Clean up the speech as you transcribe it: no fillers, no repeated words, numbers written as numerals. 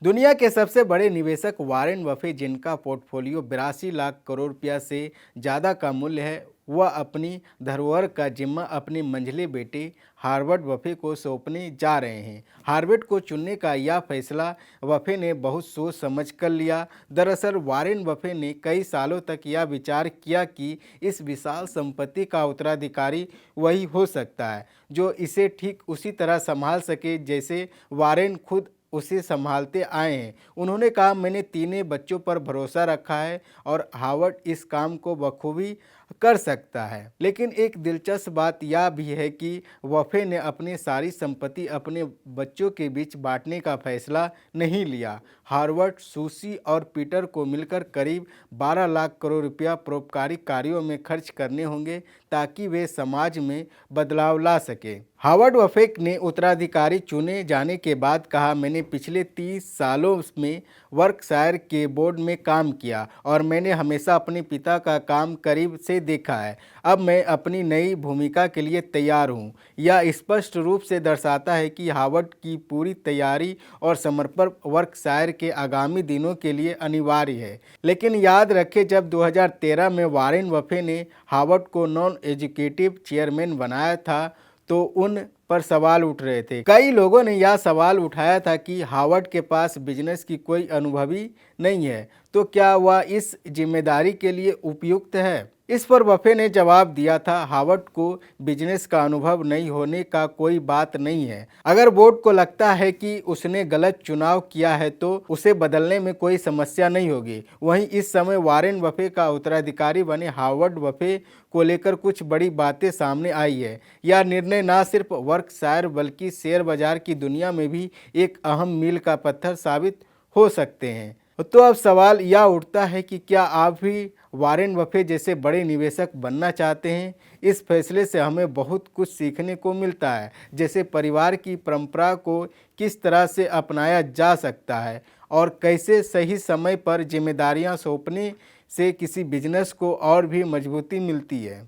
दुनिया के सबसे बड़े निवेशक वारेन बफे, जिनका पोर्टफोलियो 82 लाख करोड़ रुपया से ज़्यादा का मूल्य है, वह अपनी धरोहर का जिम्मा अपने मंझले बेटे हार्वर्ड बफे को सौंपने जा रहे हैं। हार्वर्ड को चुनने का यह फैसला बफे ने बहुत सोच समझ कर लिया। दरअसल वारेन बफे ने कई सालों तक यह विचार किया कि इस विशाल संपत्ति का उत्तराधिकारी वही हो सकता है जो इसे ठीक उसी तरह संभाल सके जैसे वारेन खुद उसे संभालते आए हैं। उन्होंने कहा, मैंने तीनों बच्चों पर भरोसा रखा है और हार्वर्ड इस काम को बखूबी कर सकता है। लेकिन एक दिलचस्प बात यह भी है कि बफे ने अपनी सारी संपत्ति अपने बच्चों के बीच बांटने का फैसला नहीं लिया। हार्वर्ड, सूसी और पीटर को मिलकर करीब 12 लाख करोड़ रुपया परोपकारी कार्यों में खर्च करने होंगे ताकि वे समाज में बदलाव ला सके। हार्वर्ड बफे ने उत्तराधिकारी चुने जाने के बाद कहा, मैंने पिछले 30 सालों में वर्कशायर के बोर्ड में काम किया और मैंने हमेशा अपने पिता का काम करीब से देखा है। अब मैं अपनी नई भूमिका के लिए तैयार हूँ। यह स्पष्ट रूप से दर्शाता है कि हार्वर्ड की पूरी तैयारी और समर्पण वर्कशायर के आगामी दिनों के लिए अनिवार्य है। लेकिन याद रखें, जब 2013 में वारेन बफे ने हार्वर्ड को नॉन एग्जीक्यूटिव चेयरमैन बनाया था तो उन पर सवाल उठ रहे थे। कई लोगों ने यह सवाल उठाया था कि हार्वर्ड के पास बिजनेस की कोई अनुभवी नहीं है, तो क्या वह इस जिम्मेदारी के लिए उपयुक्त है। इस पर बफे ने जवाब दिया था, हार्वर्ड को बिजनेस का अनुभव नहीं होने का कोई बात नहीं है। अगर बोर्ड को लगता है कि उसने गलत चुनाव किया है तो उसे बदलने में कोई समस्या नहीं होगी। वहीं इस समय वारेन बफे का उत्तराधिकारी बने हार्वर्ड बफे को लेकर कुछ बड़ी बातें सामने आई है। यह निर्णय न सिर्फ वर्कशायर बल्कि शेयर बाजार की दुनिया में भी एक अहम मील का पत्थर साबित हो सकते हैं। तो अब सवाल यह उठता है कि क्या आप भी वारेन बफे जैसे बड़े निवेशक बनना चाहते हैं। इस फैसले से हमें बहुत कुछ सीखने को मिलता है, जैसे परिवार की परंपरा को किस तरह से अपनाया जा सकता है और कैसे सही समय पर जिम्मेदारियां सौंपने से किसी बिजनेस को और भी मजबूती मिलती है।